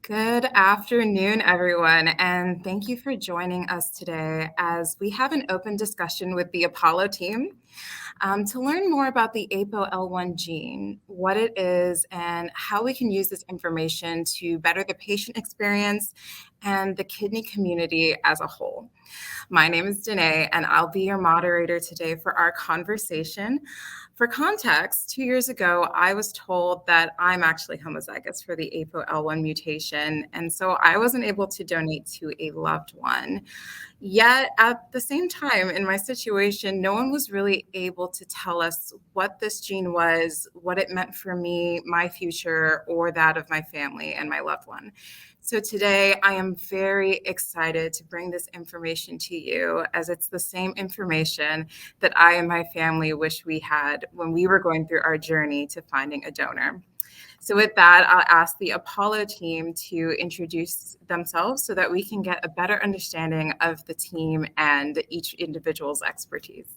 Good afternoon, everyone, and thank you for joining us today as we have an open discussion with the Apollo team to learn more about the ApoL1 gene, what it is, and how we can use this information to better the patient experience and the kidney community as a whole. My name is Danae, and I'll be your moderator today for our conversation. For context, 2 years ago, I was told that I'm actually homozygous for the ApoL1 mutation, and so I wasn't able to donate to a loved one. Yet at the same time, in my situation, no one was really able to tell us what this gene was, what it meant for me, my future, or that of my family and my loved one. So today, I am very excited to bring this information to you, as it's the same information that I and my family wish we had when we were going through our journey to finding a donor. So with that, I'll ask the Apollo team to introduce themselves so that we can get a better understanding of the team and each individual's expertise.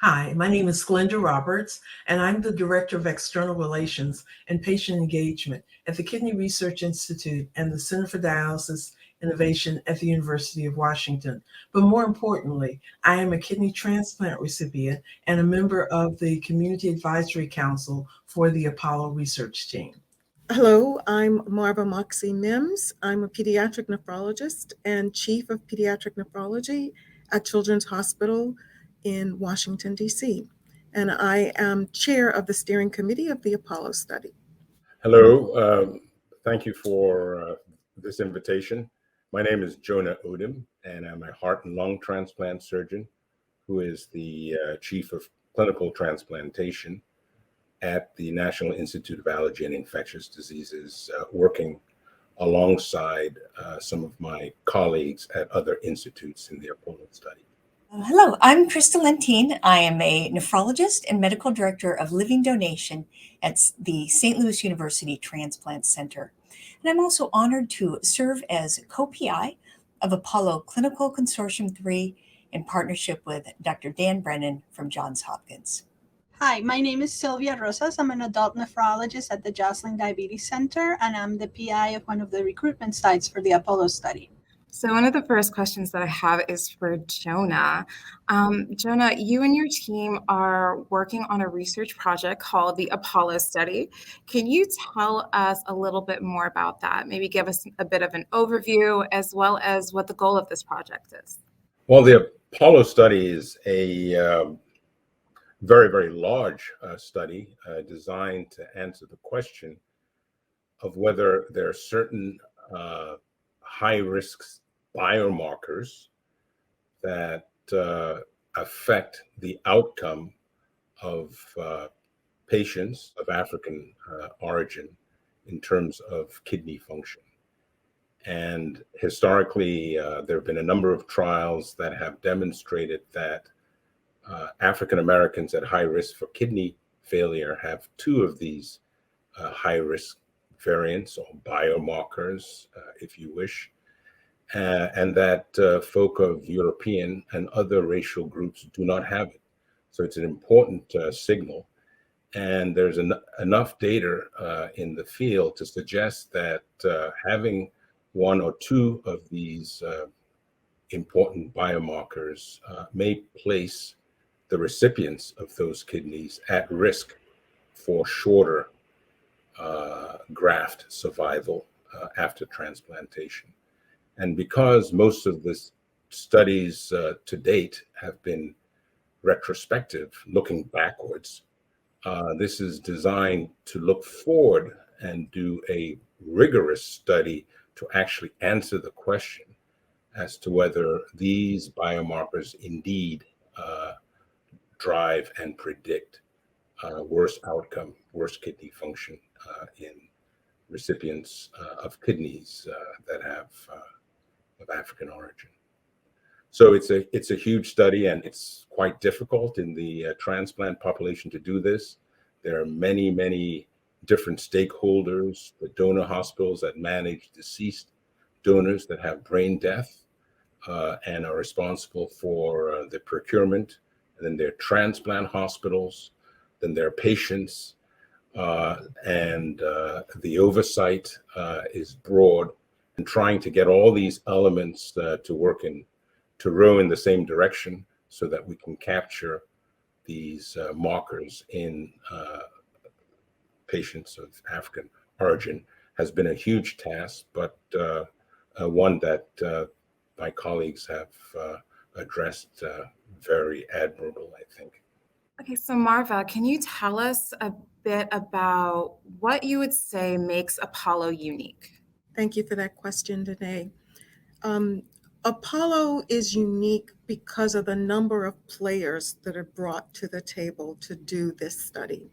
Hi, my name is Glenda Roberts, and I'm the Director of External Relations and Patient Engagement at the Kidney Research Institute and the Center for Dialysis Innovation at the University of Washington. But more importantly, I am a kidney transplant recipient and a member of the Community Advisory Council for the Apollo research team. Hello, I'm Marva Moxie Mims. I'm a pediatric nephrologist and chief of pediatric nephrology at Children's Hospital in Washington, D.C. And I am chair of the steering committee of the Apollo study. Hello, thank you for this invitation. My name is Jonah Odim, and I'm a heart and lung transplant surgeon who is the chief of clinical transplantation at the National Institute of Allergy and Infectious Diseases, working alongside some of my colleagues at other institutes in the Apollo study. Hello, I'm Krista Lentine. I am a nephrologist and medical director of living donation at the St. Louis University Transplant Center. And I'm also honored to serve as co-PI of Apollo Clinical Consortium 3 in partnership with Dr. Dan Brennan from Johns Hopkins. Hi, my name is Sylvia Rosas. I'm an adult nephrologist at the Joslin Diabetes Center, and I'm the PI of one of the recruitment sites for the Apollo study. So one of the first questions that I have is for Jonah. Jonah, you and your team are working on a research project called the Apollo study. Can you tell us a little bit more about that? Maybe give us a bit of an overview as well as what the goal of this project is. Well, the Apollo study is a very, very large study designed to answer the question of whether there are certain high-risk biomarkers that affect the outcome of patients of African origin in terms of kidney function. And historically, there have been a number of trials that have demonstrated that African Americans at high risk for kidney failure have two of these high risk variants or biomarkers, if you wish, and that folk of European and other racial groups do not have it. So it's an important signal. And there's enough data in the field to suggest that having one or two of these important biomarkers may place the recipients of those kidneys at risk for shorter graft survival after transplantation. And because most of the studies to date have been retrospective, looking backwards, this is designed to look forward and do a rigorous study to actually answer the question as to whether these biomarkers indeed drive and predict worse outcome, worse kidney function in recipients of kidneys that have of African origin. So it's a huge study, and it's quite difficult in the transplant population to do this. There are many, many different stakeholders, the donor hospitals that manage deceased donors that have brain death and are responsible for the procurement, and then there are transplant hospitals, then there are patients, and the oversight is broad, and trying to get all these elements to row in the same direction so that we can capture these markers in patients of African origin has been a huge task, but one that my colleagues have addressed very admirable, I think. Okay, so Marva, can you tell us a bit about what you would say makes Apollo unique? Thank you for that question today. Apollo is unique because of the number of players that are brought to the table to do this study.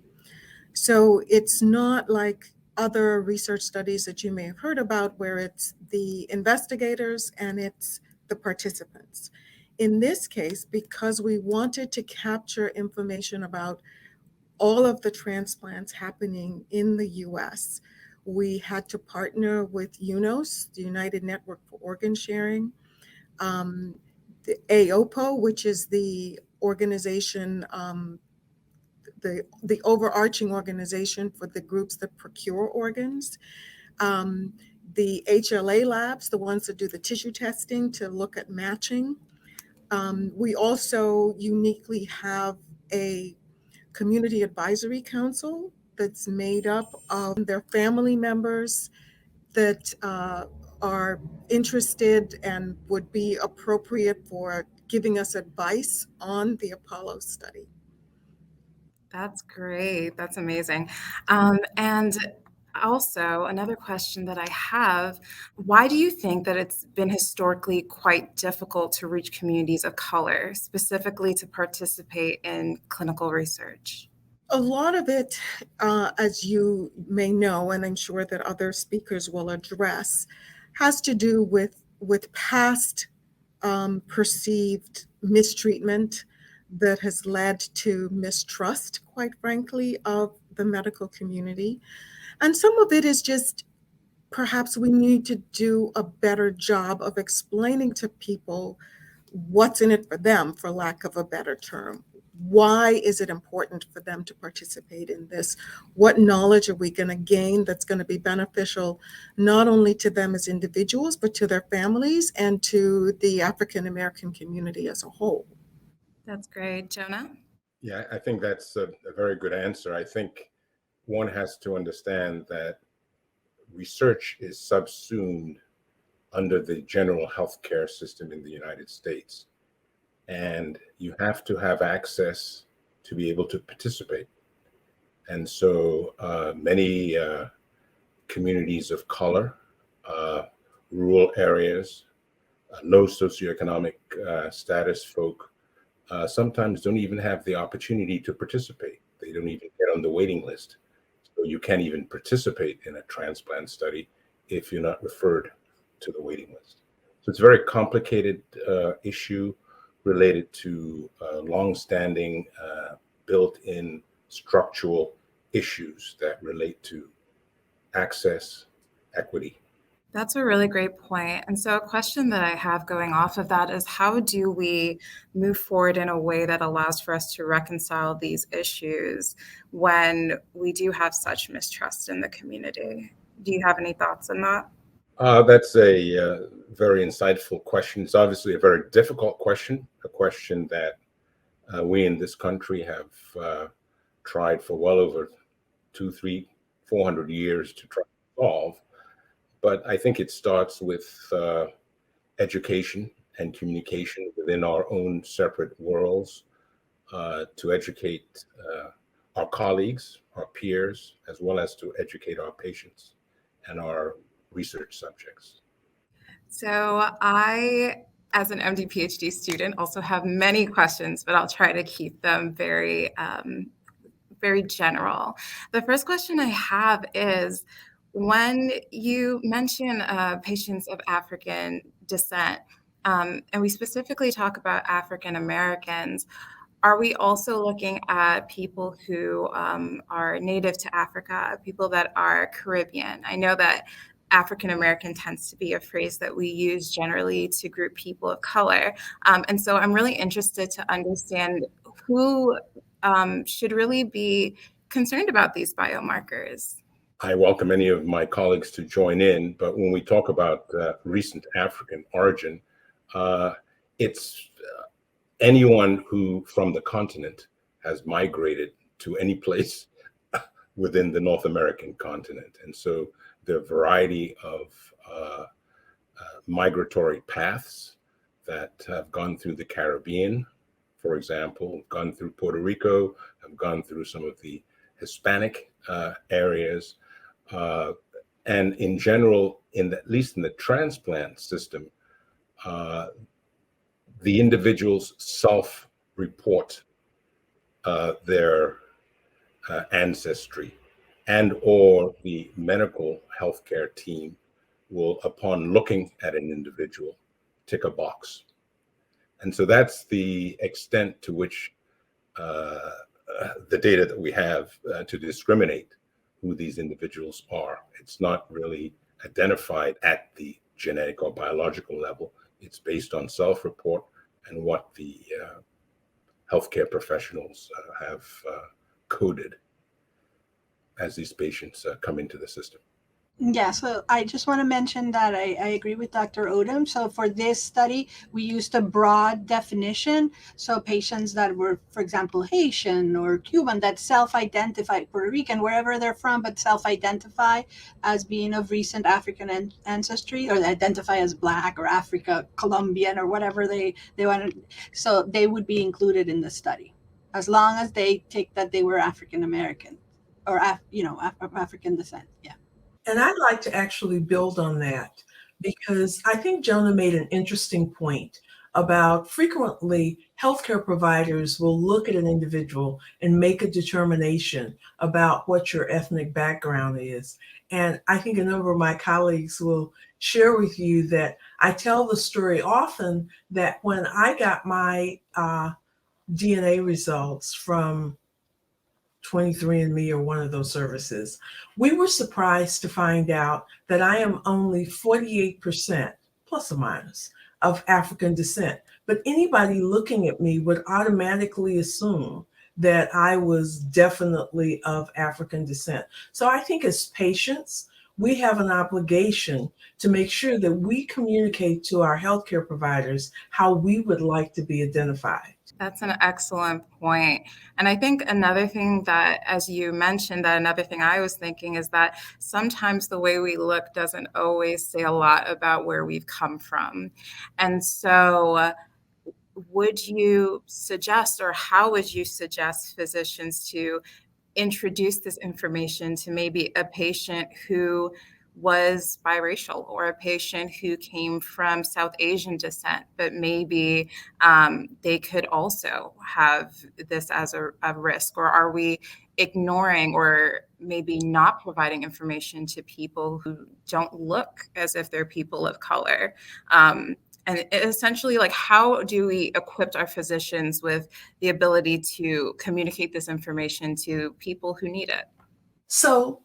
So it's not like other research studies that you may have heard about where it's the investigators and it's the participants. In this case, because we wanted to capture information about all of the transplants happening in the US, we had to partner with UNOS, the United Network for Organ Sharing, the AOPO, which is the organization, the overarching organization for the groups that procure organs, the HLA labs, the ones that do the tissue testing to look at matching. We also uniquely have a community advisory council that's made up of their family members that are interested and would be appropriate for giving us advice on the Apollo study. That's great. That's amazing. And also, another question that I have, why do you think that it's been historically quite difficult to reach communities of color, specifically to participate in clinical research? A lot of it, as you may know, and I'm sure that other speakers will address, has to do with past perceived mistreatment that has led to mistrust, quite frankly, of the medical community. And some of it is just perhaps we need to do a better job of explaining to people what's in it for them, for lack of a better term. Why is it important for them to participate in this? What knowledge are we going to gain that's going to be beneficial not only to them as individuals, but to their families and to the African American community as a whole? That's great. Jonah? Yeah, I think that's a very good answer. I think one has to understand that research is subsumed under the general healthcare system in the United States. And you have to have access to be able to participate. And so many communities of color, rural areas, low socioeconomic status folk sometimes don't even have the opportunity to participate. They don't even get on the waiting list. So you can't even participate in a transplant study if you're not referred to the waiting list. So it's a very complicated issue related to longstanding built-in structural issues that relate to access, equity. That's a really great point. And so a question that I have going off of that is how do we move forward in a way that allows for us to reconcile these issues when we do have such mistrust in the community? Do you have any thoughts on that? That's a very insightful question. It's obviously a very difficult question, a question that we in this country have tried for well over 200, 300, 400 years to try to solve. But I think it starts with education and communication within our own separate worlds to educate our colleagues, our peers, as well as to educate our patients and our research subjects. So I, as an MD PhD student, also have many questions, but I'll try to keep them very, very general. The first question I have is, when you mention patients of African descent, and we specifically talk about African Americans, are we also looking at people who are native to Africa, people that are Caribbean? I know that African American tends to be a phrase that we use generally to group people of color. And so I'm really interested to understand who should really be concerned about these biomarkers? I welcome any of my colleagues to join in, but when we talk about recent African origin, it's anyone who from the continent has migrated to any place within the North American continent. And so the variety of migratory paths that have gone through the Caribbean, for example, gone through Puerto Rico, have gone through some of the Hispanic areas, and in general, at least in the transplant system, the individuals self-report their ancestry, and or the medical healthcare team will, upon looking at an individual, tick a box. And so that's the extent to which the data that we have to discriminate who these individuals are. It's not really identified at the genetic or biological level. It's based on self-report and what the healthcare professionals have coded as these patients come into the system. Yeah, so I just want to mention that I agree with Dr. Odom. So for this study, we used a broad definition. So patients that were, for example, Haitian or Cuban that self-identify, Puerto Rican, wherever they're from, but self-identify as being of recent African ancestry, or identify as Black or Africa, Colombian, or whatever they wanted. So they would be included in the study, as long as they take that they were African American or African descent. Yeah. And I'd like to actually build on that, because I think Jonah made an interesting point about frequently healthcare providers will look at an individual and make a determination about what your ethnic background is. And I think a number of my colleagues will share with you that I tell the story often that when I got my DNA results from 23andMe or one of those services, we were surprised to find out that I am only 48%, plus or minus, of African descent. But anybody looking at me would automatically assume that I was definitely of African descent. So I think as patients, we have an obligation to make sure that we communicate to our healthcare providers how we would like to be identified. That's an excellent point. And I think another thing that, as you mentioned, that another thing I was thinking is that sometimes the way we look doesn't always say a lot about where we've come from. And so would you suggest, or how would you suggest physicians to introduce this information to maybe a patient who was biracial, or a patient who came from South Asian descent, but maybe they could also have this as a risk? Or are we ignoring or maybe not providing information to people who don't look as if they're people of color? And essentially, like, how do we equip our physicians with the ability to communicate this information to people who need it? So,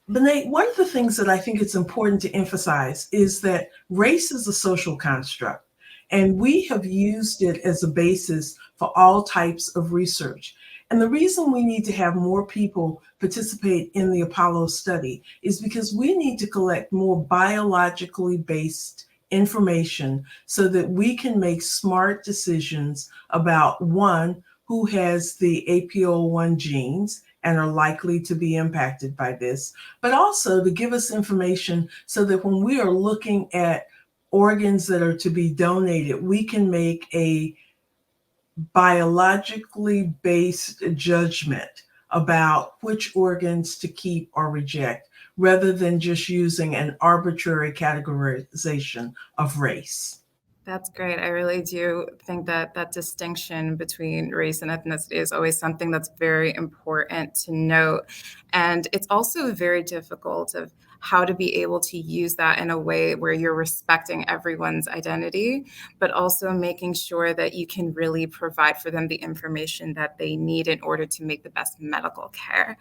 Benet, one of the things that I think it's important to emphasize is that race is a social construct, and we have used it as a basis for all types of research. And the reason we need to have more people participate in the Apollo study is because we need to collect more biologically based information so that we can make smart decisions about, one, who has the APOL1 genes and are likely to be impacted by this, but also to give us information so that when we are looking at organs that are to be donated, we can make a biologically based judgment about which organs to keep or reject, rather than just using an arbitrary categorization of race. That's great. I really do think that that distinction between race and ethnicity is always something that's very important to note. And it's also very difficult of how to be able to use that in a way where you're respecting everyone's identity, but also making sure that you can really provide for them the information that they need in order to make the best medical care.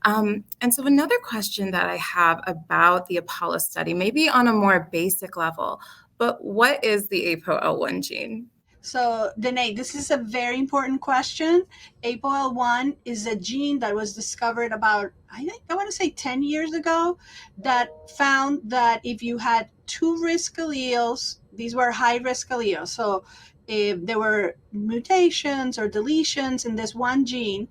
And so another question that I have about the Apollo study, maybe on a more basic level, but what is the APOL1 gene? So, Danae, this is a very important question. ApoL1 is a gene that was discovered about, I want to say 10 years ago, that found that if you had two risk alleles, these were high risk alleles. So, if there were mutations or deletions in this one gene,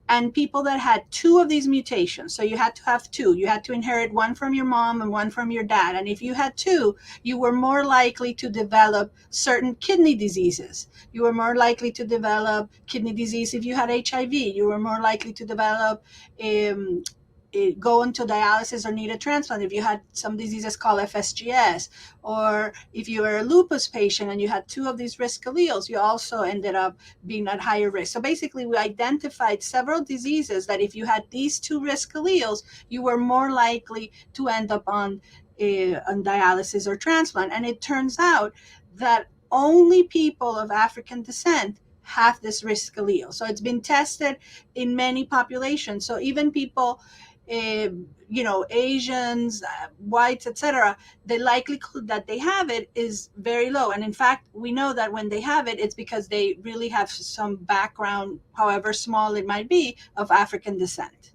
and people that had two of these mutations. So you had to have two. You had to inherit one from your mom and one from your dad. And if you had two, you were more likely to develop certain kidney diseases. You were more likely to develop kidney disease if you had HIV. You were more likely to develop go into dialysis or need a transplant if you had some diseases called FSGS, or if you were a lupus patient and you had two of these risk alleles, you also ended up being at higher risk. So basically, we identified several diseases that if you had these two risk alleles, you were more likely to end up on dialysis or transplant. And it turns out that only people of African descent have this risk allele. So it's been tested in many populations. So even people, Asians, whites, etc., the likelihood that they have it is very low. And in fact, we know that when they have it, it's because they really have some background, however small it might be, of African descent.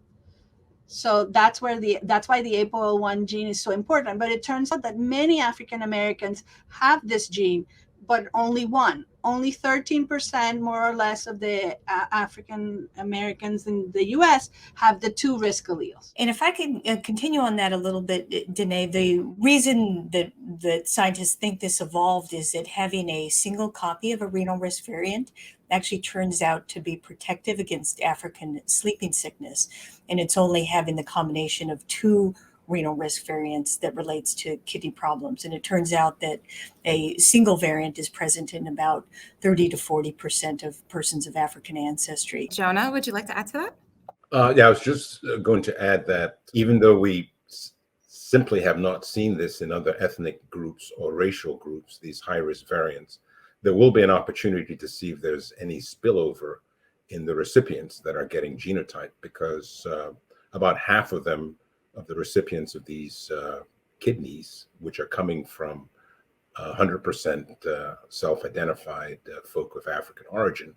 So that's why the ApoL1 gene is so important. But it turns out that many African Americans have this gene, but only one. Only 13% more or less of the African Americans in the US have the two risk alleles. And if I can continue on that a little bit, Danae, the reason that scientists think this evolved is that having a single copy of a renal risk variant actually turns out to be protective against African sleeping sickness. And it's only having the combination of two renal risk variants that relates to kidney problems. And it turns out that a single variant is present in about 30 to 40% of persons of African ancestry. Jonah, would you like to add to that? Yeah, I was just going to add that even though we simply have not seen this in other ethnic groups or racial groups, these high-risk variants, there will be an opportunity to see if there's any spillover in the recipients that are getting genotyped, because about half of them, of the recipients of these kidneys, which are coming from 100% self-identified folk of African origin,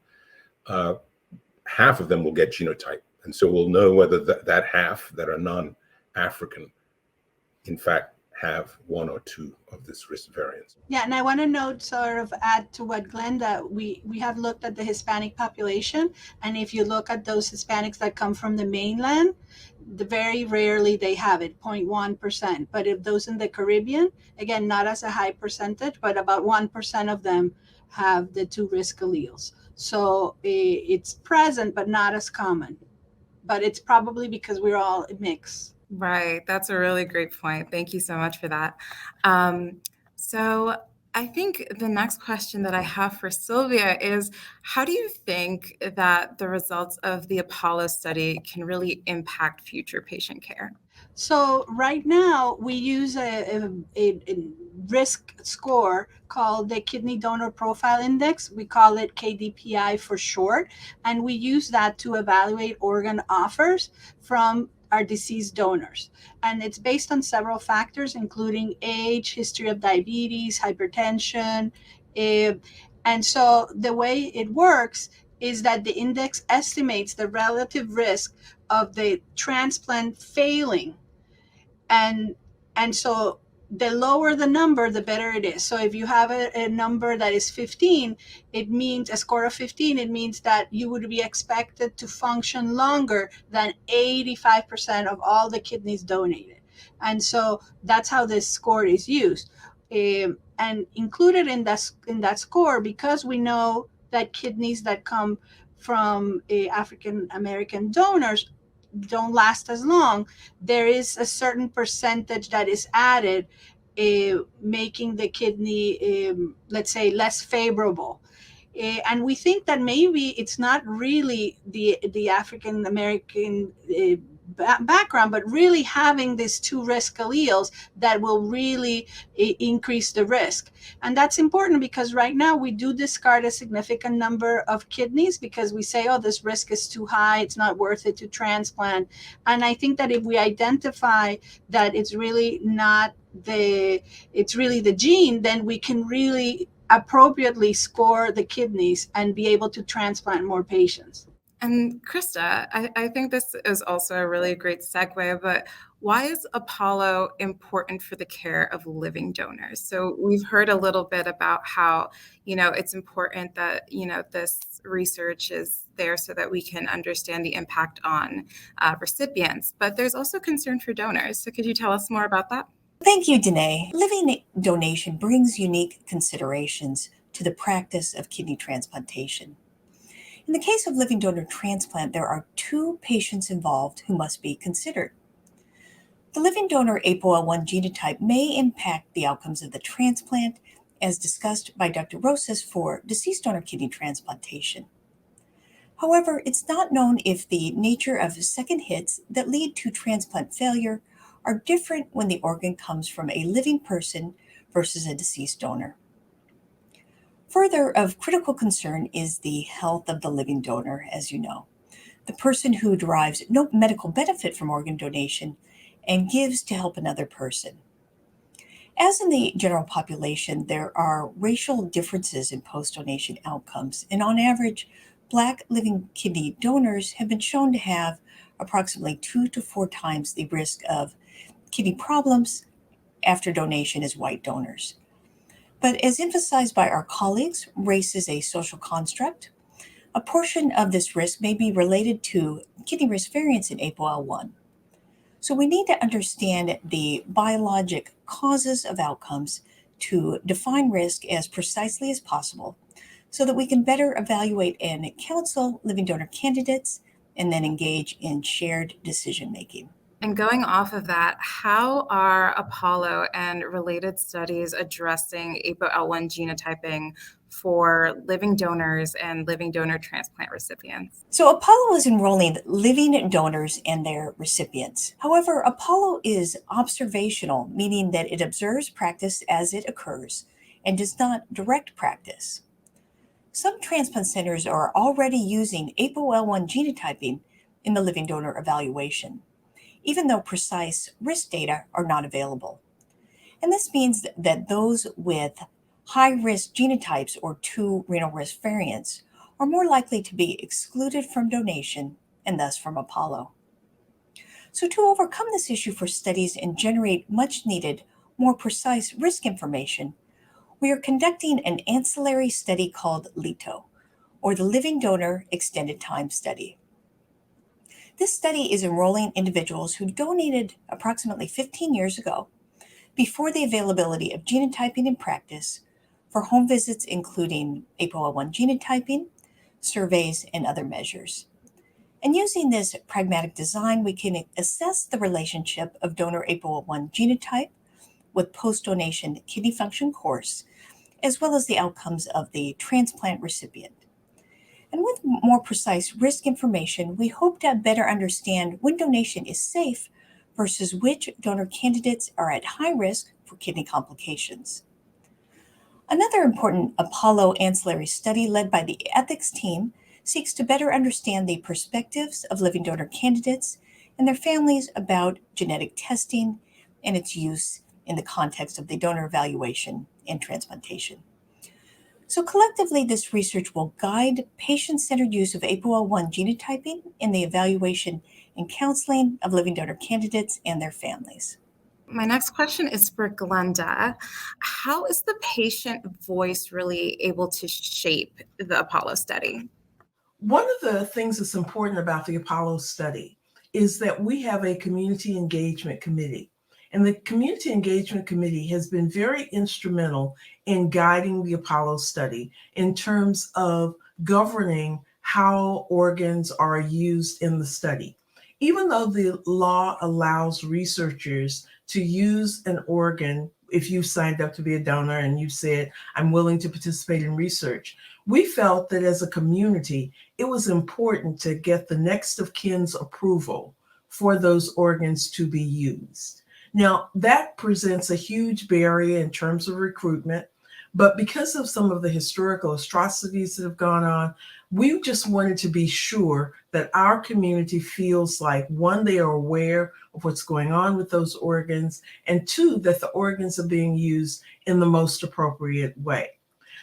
half of them will get genotyped. And so we'll know whether that half that are non-African, in fact, have one or two of this risk variants. Yeah, and I want to note, sort of add to what Glenda, we have looked at the Hispanic population, and if you look at those Hispanics that come from the mainland, very rarely they have it, 0.1%. But if those in the Caribbean, again, not as a high percentage, but about 1% of them have the two risk alleles. So it's present, but not as common. But it's probably because we're all a mix. Right. That's a really great point. Thank you so much for that. So I think the next question that I have for Sylvia is, how do you think that the results of the Apollo study can really impact future patient care? So right now we use a risk score called the Kidney Donor Profile Index. We call it KDPI for short, and we use that to evaluate organ offers from our deceased donors. And it's based on several factors, including age, history of diabetes, hypertension. And so the way it works is that the index estimates the relative risk of the transplant failing. And so the lower the number, the better it is. So if you have a number that is 15, it means a score of 15, it means that you would be expected to function longer than 85% of all the kidneys donated. And so that's how this score is used. And included in that score, because we know that kidneys that come from African American donors don't last as long, there is a certain percentage that is added, making the kidney, let's say, less favorable. And we think that maybe it's not really the African American background, but really having these two risk alleles that will really increase the risk. And that's important because right now we do discard a significant number of kidneys because we say, oh, this risk is too high, it's not worth it to transplant. And I think that if we identify that it's really the gene, then we can really appropriately score the kidneys and be able to transplant more patients. And Krista, I think this is also a really great segue, but why is Apollo important for the care of living donors? So we've heard a little bit about how, it's important that, this research is there so that we can understand the impact on recipients, but there's also concern for donors. So could you tell us more about that? Thank you, Danae. Living donation brings unique considerations to the practice of kidney transplantation. In the case of living donor transplant, there are two patients involved who must be considered. The living donor APOL1 genotype may impact the outcomes of the transplant, as discussed by Dr. Rosas for deceased donor kidney transplantation. However, it's not known if the nature of second hits that lead to transplant failure are different when the organ comes from a living person versus a deceased donor. Further, of critical concern is the health of the living donor, as you know, the person who derives no medical benefit from organ donation and gives to help another person. As in the general population, there are racial differences in post-donation outcomes, and on average, Black living kidney donors have been shown to have approximately 2 to 4 times the risk of kidney problems after donation as white donors. But as emphasized by our colleagues, race is a social construct. A portion of this risk may be related to kidney risk variants in APOL1. So we need to understand the biologic causes of outcomes to define risk as precisely as possible so that we can better evaluate and counsel living donor candidates and then engage in shared decision making. And going off of that, how are Apollo and related studies addressing APOL1 genotyping for living donors and living donor transplant recipients? So Apollo is enrolling living donors and their recipients. However, Apollo is observational, meaning that it observes practice as it occurs and does not direct practice. Some transplant centers are already using APOL1 genotyping in the living donor evaluation, even though precise risk data are not available. And this means that those with high-risk genotypes or 2 renal risk variants are more likely to be excluded from donation and thus from Apollo. So to overcome this issue for studies and generate much-needed, more precise risk information, we are conducting an ancillary study called LITO, or the Living Donor Extended Time Study. This study is enrolling individuals who donated approximately 15 years ago, before the availability of genotyping in practice, for home visits including APOL1 genotyping, surveys, and other measures. And using this pragmatic design, we can assess the relationship of donor APOL1 genotype with post-donation kidney function course, as well as the outcomes of the transplant recipient. And with more precise risk information, we hope to better understand when donation is safe versus which donor candidates are at high risk for kidney complications. Another important Apollo ancillary study led by the ethics team seeks to better understand the perspectives of living donor candidates and their families about genetic testing and its use in the context of the donor evaluation and transplantation. So collectively, this research will guide patient-centered use of APOL1 genotyping in the evaluation and counseling of living donor candidates and their families. My next question is for Glenda. How is the patient voice really able to shape the Apollo study? One of the things that's important about the Apollo study is that we have a community engagement committee. And the Community Engagement Committee has been very instrumental in guiding the Apollo study in terms of governing how organs are used in the study. Even though the law allows researchers to use an organ, if you signed up to be a donor and you said, I'm willing to participate in research, we felt that as a community, it was important to get the next of kin's approval for those organs to be used. Now, that presents a huge barrier in terms of recruitment, but because of some of the historical atrocities that have gone on, we just wanted to be sure that our community feels like, one, they are aware of what's going on with those organs, and two, that the organs are being used in the most appropriate way.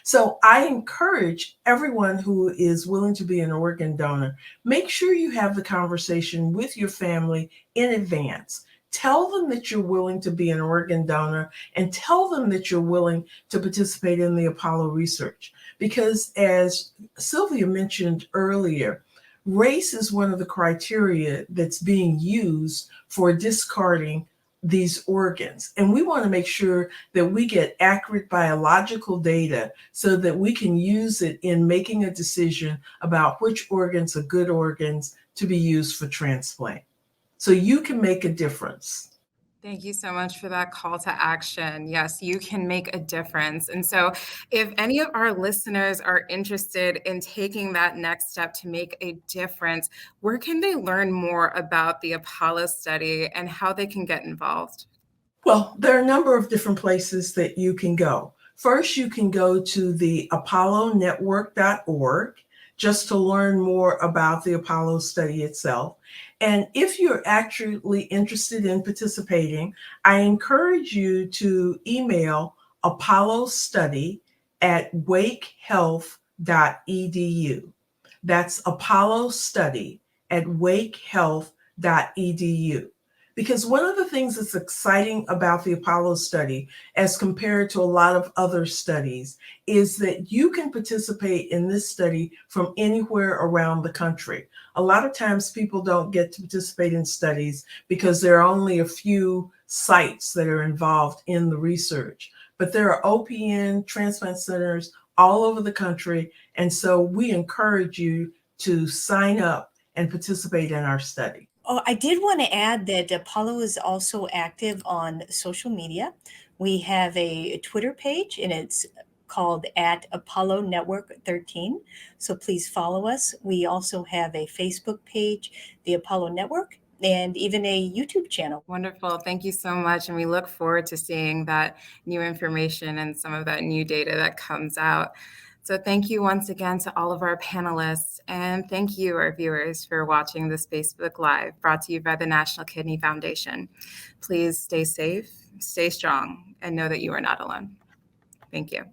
So I encourage everyone who is willing to be an organ donor, make sure you have the conversation with your family in advance. Tell them that you're willing to be an organ donor and tell them that you're willing to participate in the Apollo research. Because as Sylvia mentioned earlier, race is one of the criteria that's being used for discarding these organs. And we want to make sure that we get accurate biological data so that we can use it in making a decision about which organs are good organs to be used for transplant. So you can make a difference. Thank you so much for that call to action. Yes, you can make a difference. And so if any of our listeners are interested in taking that next step to make a difference, where can they learn more about the Apollo study and how they can get involved? Well, there are a number of different places that you can go. First, you can go to the apollonetwork.org just to learn more about the Apollo study itself. And if you're actually interested in participating, I encourage you to email apollostudy@wakehealth.edu. That's apollostudy@wakehealth.edu. Because one of the things that's exciting about the Apollo study, as compared to a lot of other studies, is that you can participate in this study from anywhere around the country. A lot of times people don't get to participate in studies because there are only a few sites that are involved in the research. But there are OPN transplant centers all over the country. And so we encourage you to sign up and participate in our study. Oh, I did want to add that Apollo is also active on social media. We have a Twitter page and it's called at Apollo Network 13. So please follow us. We also have a Facebook page, the Apollo Network, and even a YouTube channel. Wonderful. Thank you so much. And we look forward to seeing that new information and some of that new data that comes out. So thank you once again to all of our panelists. And thank you, our viewers, for watching this Facebook Live brought to you by the National Kidney Foundation. Please stay safe, stay strong, and know that you are not alone. Thank you.